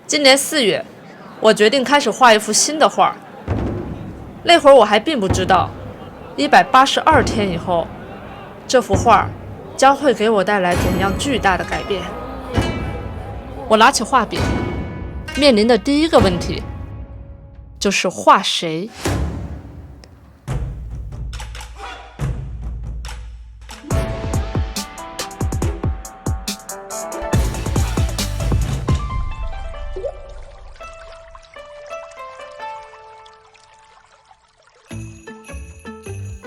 今年4月，我决定开始画一幅新的画。那会儿我还并不知道，182天以后，这幅画将会给我带来怎样巨大的改变。我拿起画笔，面临的第一个问题就是画谁。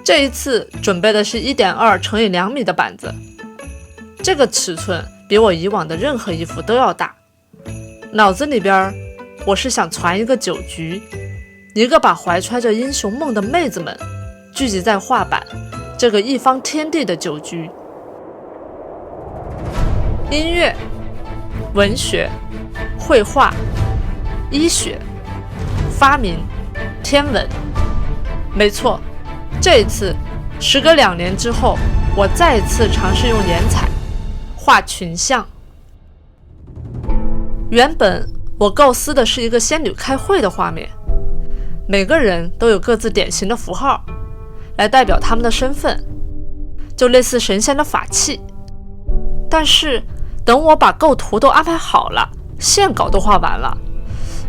这一次准备的是1.2乘以2米的板子，这个尺寸比我以往的任何一幅都要大。脑子里边我是想传一个酒局，一个把怀揣着英雄梦的妹子们聚集在画板这个一方天地的酒局。音乐、文学、绘画、医学、发明、天文，没错，这一次时隔2年之后，我再一次尝试用颜彩画群像。原本我构思的是一个仙女开会的画面，每个人都有各自典型的符号来代表他们的身份，就类似神仙的法器。但是等我把构图都安排好了，线稿都画完了，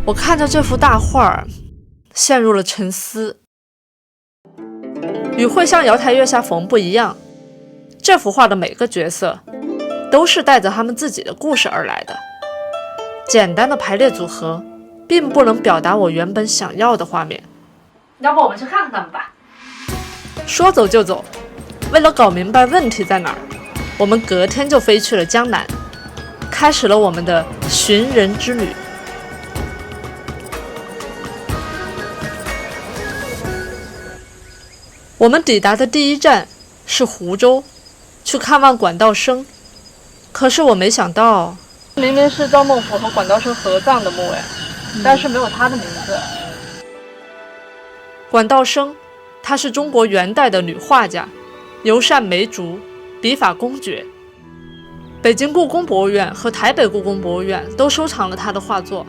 我看着这幅大画陷入了沉思。与会向瑶台月下逢不一样，这幅画的每个角色都是带着他们自己的故事而来的。简单的排列组合并不能表达我原本想要的画面。要不我们去看看他们吧。说走就走，为了搞明白问题在哪儿，我们隔天就飞去了江南，开始了我们的寻人之旅。我们抵达的第一站是湖州，去看望管道生。可是我没想到，明明是赵孟頫和管道生合葬的墓但是没有他的名字。管道生，她是中国元代的女画家，尤善梅竹，笔法公绝。北京故宫博物院和台北故宫博物院都收藏了她的画作。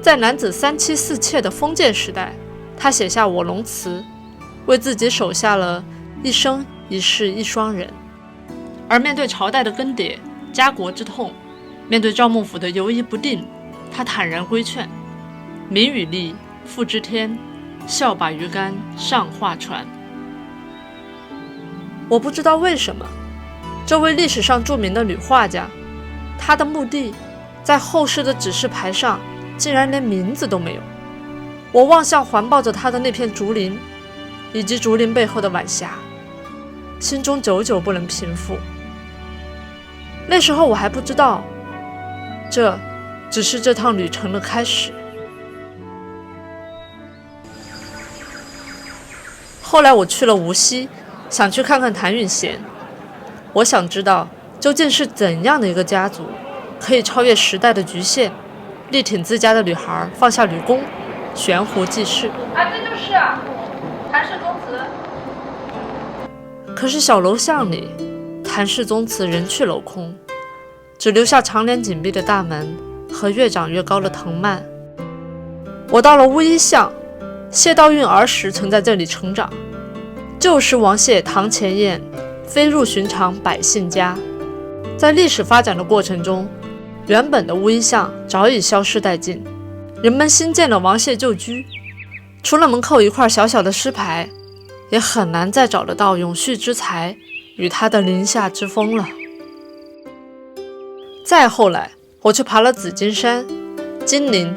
在男子3妻4妾的封建时代，她写下《我龙词》，为自己守下了一生一世一双人。而面对朝代的更迭、家国之痛，面对赵孟頫的犹疑不定，他坦然规劝：民与利，复之天，笑把鱼竿上画船。我不知道为什么，这位历史上著名的女画家，她的墓地在后世的指示牌上竟然连名字都没有。我望向环抱着她的那片竹林，以及竹林背后的晚霞，心中久久不能平复。那时候我还不知道，这只是这趟旅程的开始。后来我去了无锡，想去看看谭允贤。我想知道究竟是怎样的一个家族，可以超越时代的局限，力挺自家的女孩放下女工，悬壶济世。这就是谭氏宗祠。可是小楼巷里，谭氏宗祠人去楼空，只留下长帘紧闭的大门和越长越高的藤蔓。我到了乌衣巷，谢道韫儿时曾在这里成长。旧时王谢堂前燕，飞入寻常百姓家。在历史发展的过程中，原本的乌衣巷早已消失殆尽，人们新建了王谢旧居，除了门口一块小小的石牌，也很难再找得到永续之才与他的林下之风了。再后来，我去爬了紫金山，金陵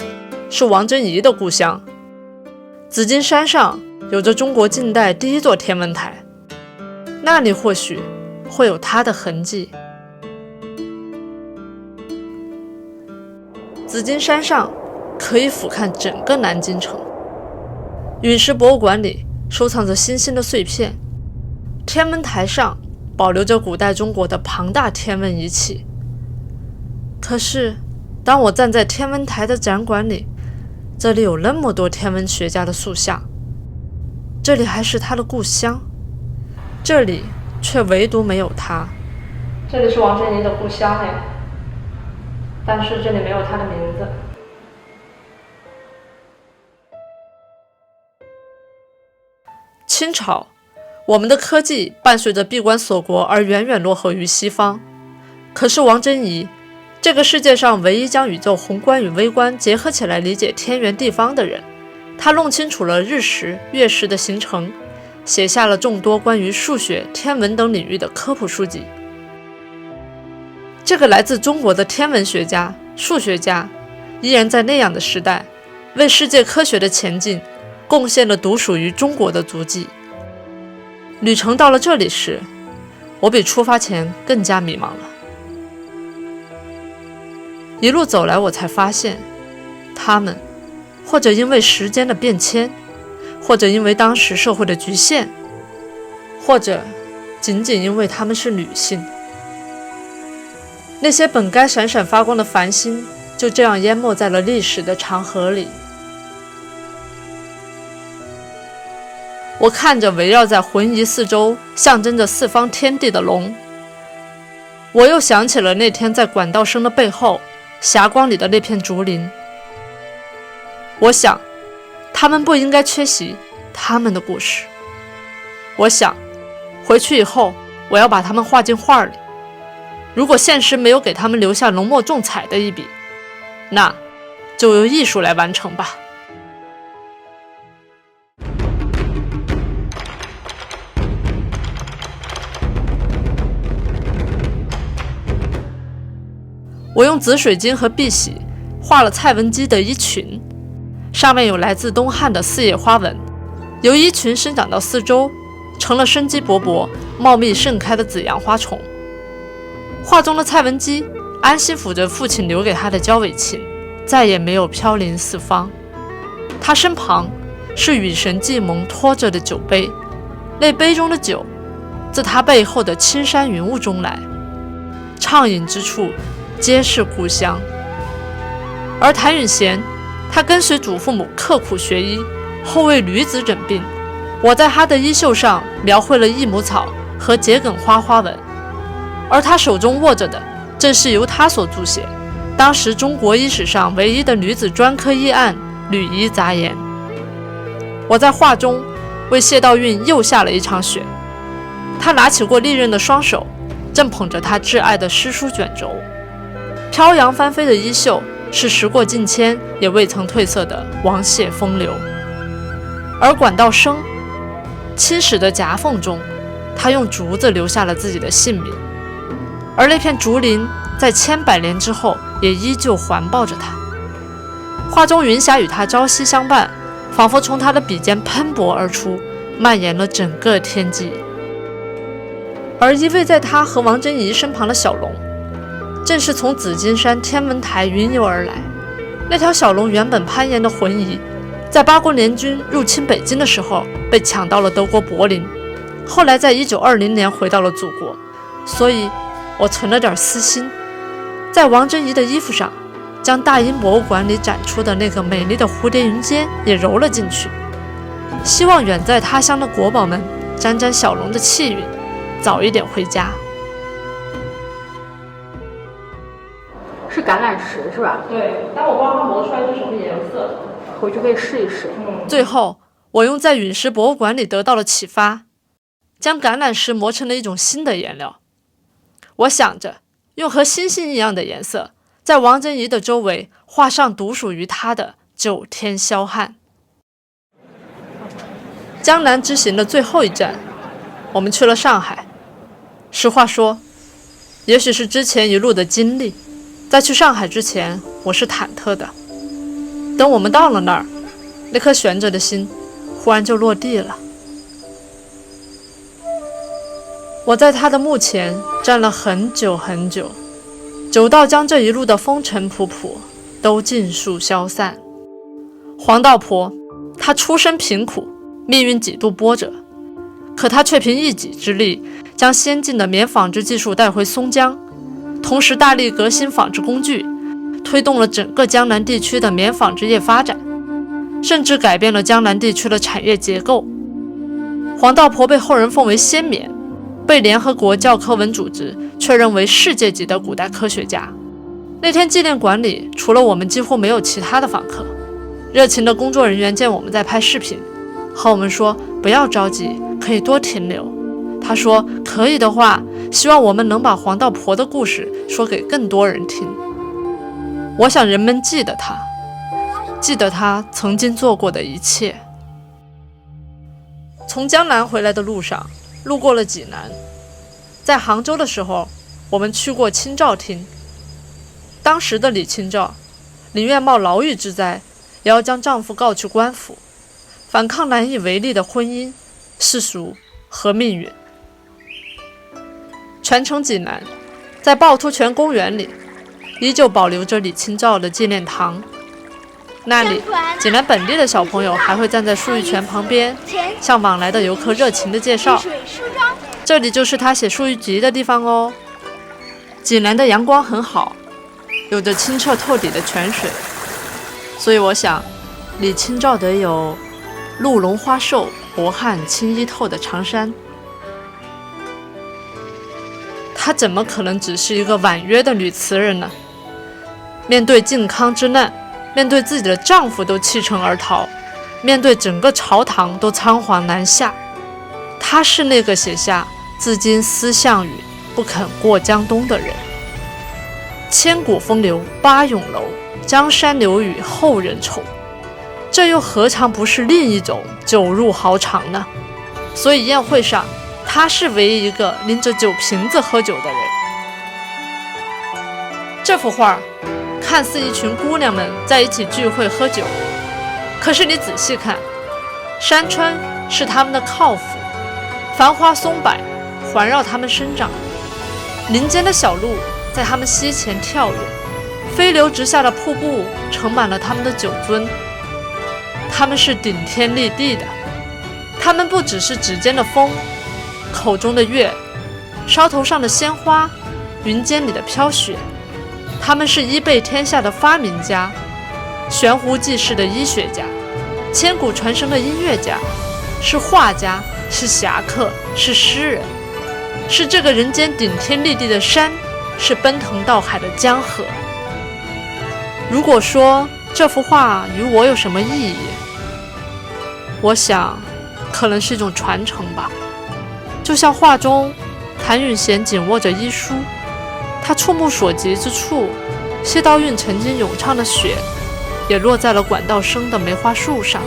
是王贞仪的故乡。紫金山上有着中国近代第一座天文台，那里或许会有它的痕迹。紫金山上可以俯瞰整个南京城。陨石博物馆里收藏着星星的碎片，天文台上保留着古代中国的庞大天文仪器。可是当我站在天文台的展馆里，这里有那么多天文学家的塑像，这里还是他的故乡，这里却唯独没有他。这里是王贞仪的故乡但是这里没有他的名字。清朝，我们的科技伴随着闭关锁国而远远落后于西方。可是王贞仪，这个世界上唯一将宇宙宏观与微观结合起来理解天圆地方的人，他弄清楚了日食、月食的形成，写下了众多关于数学、天文等领域的科普书籍。这个来自中国的天文学家、数学家，依然在那样的时代，为世界科学的前进贡献了独属于中国的足迹。旅程到了这里时，我比出发前更加迷茫了。一路走来，我才发现，他们或者因为时间的变迁，或者因为当时社会的局限，或者仅仅因为他们是女性，那些本该闪闪发光的繁星，就这样淹没在了历史的长河里。我看着围绕在浑仪四周，象征着四方天地的龙，我又想起了那天在管道声的背后，霞光里的那片竹林。我想，他们不应该缺席他们的故事。我想，回去以后，我要把他们画进画里。如果现实没有给他们留下浓墨重彩的一笔，那就由艺术来完成吧。我用紫水晶和碧玺画了蔡文姬的衣裙，上面有来自东汉的四叶花纹，由衣裙生长到四周，成了生机勃勃、茂密盛开的紫阳花丛。画中的蔡文姬安心抚着父亲留给她的交尾琴，再也没有飘零四方。她身旁是与神计蒙托着的酒杯，那杯中的酒自她背后的青山云雾中来，畅饮之处皆是故乡。而谭允贤，他跟随祖父母刻苦学医，后为驴子诊病。我在他的衣袖上描绘了益母草和桔梗花花纹，而他手中握着的正是由他所著写，当时中国医史上唯一的女子专科医案《吕医杂言》。我在画中为谢道韫又下了一场雪，他拿起过利刃的双手正捧着他挚爱的诗书卷轴，飘扬翻飞的衣袖是时过境迁也未曾褪色的王谢风流。而管道声侵蚀的夹缝中，他用竹子留下了自己的姓名，而那片竹林在千百年之后也依旧环抱着他。画中云霞与他朝夕相伴，仿佛从他的笔尖喷薄而出，蔓延了整个天际。而依偎在他和王贞仪身旁的小龙，正是从紫金山天文台云游而来。那条小龙原本攀岩的浑仪，在八国联军入侵北京的时候被抢到了德国柏林，后来在1920年回到了祖国，所以我存了点私心，在王贞仪的衣服上将大英博物馆里展出的那个美丽的蝴蝶云间也揉了进去，希望远在他乡的国宝们沾沾小龙的气运，早一点回家。是橄榄石是吧？对，但我不知道它磨出来是什么颜色，回去可以试一试。最后，我用在陨石博物馆里得到了启发，将橄榄石磨成了一种新的颜料。我想着用和星星一样的颜色，在王贞仪的周围画上独属于她的9天霄汉。江南之行的最后一站，我们去了上海。实话说，也许是之前一路的经历，在去上海之前我是忐忑的。等我们到了那儿，那颗悬着的心忽然就落地了。我在他的墓前站了很久很久，久到将这一路的风尘仆仆都尽数消散。黄道婆，她出身贫苦，命运几度波折，可她却凭一己之力将先进的棉纺织技术带回松江，同时大力革新纺织工具，推动了整个江南地区的棉纺织业发展，甚至改变了江南地区的产业结构。黄道婆被后人奉为先棉，被联合国教科文组织确认为世界级的古代科学家。那天纪念馆里除了我们几乎没有其他的访客，热情的工作人员见我们在拍视频，和我们说不要着急，可以多停留。他说可以的话，希望我们能把黄道婆的故事说给更多人听。我想人们记得他，记得他曾经做过的一切。从江南回来的路上，路过了济南。在杭州的时候，我们去过清照厅。当时的李清照宁愿冒牢狱之灾，也要将丈夫告去官府，反抗难以为力的婚姻、世俗和命运。全城济南，在趵突泉公园里，依旧保留着李清照的纪念堂。那里，济南本地的小朋友还会站在漱玉泉旁边，向往来的游客热情地介绍，这里就是他写《漱玉集》的地方哦。济南的阳光很好，有着清澈透底的泉水，所以我想，李清照得有“鹿茸花瘦，薄汗轻衣透”的长衫。她怎么可能只是一个婉约的女词人呢？面对靖康之难，面对自己的丈夫都弃城而逃，面对整个朝堂都仓皇南下，她是那个写下“自今思项羽，不肯过江东”的人。千古风流八咏楼，江山流雨后人愁，这又何尝不是另一种酒入豪肠呢？所以宴会上，她是唯一一个拎着酒瓶子喝酒的人。这幅画看似一群姑娘们在一起聚会喝酒，可是你仔细看，山川是她们的靠谱，繁花松柏环绕她们生长，林间的小鹿在他们膝前跳跃，飞流直下的瀑布盛满了他们的酒樽。他们是顶天立地的，他们不只是指尖的风，口中的月，梢头上的鲜花，云间里的飘雪。他们是一备天下的发明家，悬壶济世的医学家，千古传声的音乐家，是画家，是侠客，是诗人，是这个人间顶天立地的山，是奔腾到海的江河。如果说这幅画与我有什么意义，我想可能是一种传承吧。就像画中谭允贤紧握着医书，他触目所及之处，谢道韫曾经咏唱的雪也落在了管道生的梅花树上，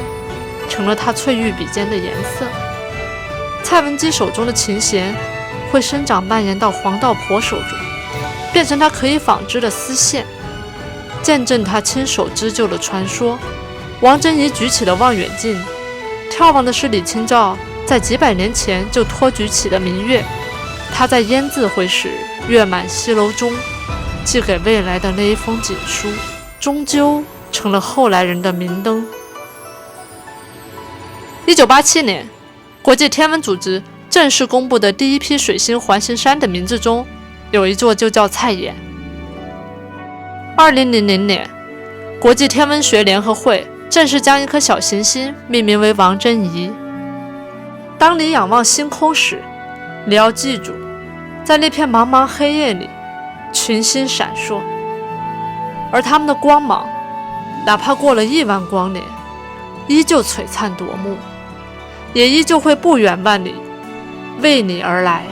成了他翠玉笔尖的颜色。蔡文姬手中的琴弦会生长蔓延到黄道婆手中，变成他可以纺织的丝线，见证他亲手织就的传说。王贞仪举起的望远镜，眺望的是李清照在几百年前就托举起的明月。他在烟字会时月满西楼中，寄给未来的那一封锦书，终究成了后来人的明灯。1987年，国际天文组织正式公布的第一批水星环形山的名字中，有一座就叫蔡岩。2000年，国际天文学联合会正式将一颗小行星命名为王贞仪。当你仰望星空时，你要记住，在那片茫茫黑夜里，群星闪烁，而它们的光芒，哪怕过了1万光年，依旧璀璨夺目，也依旧会不远万里为你而来。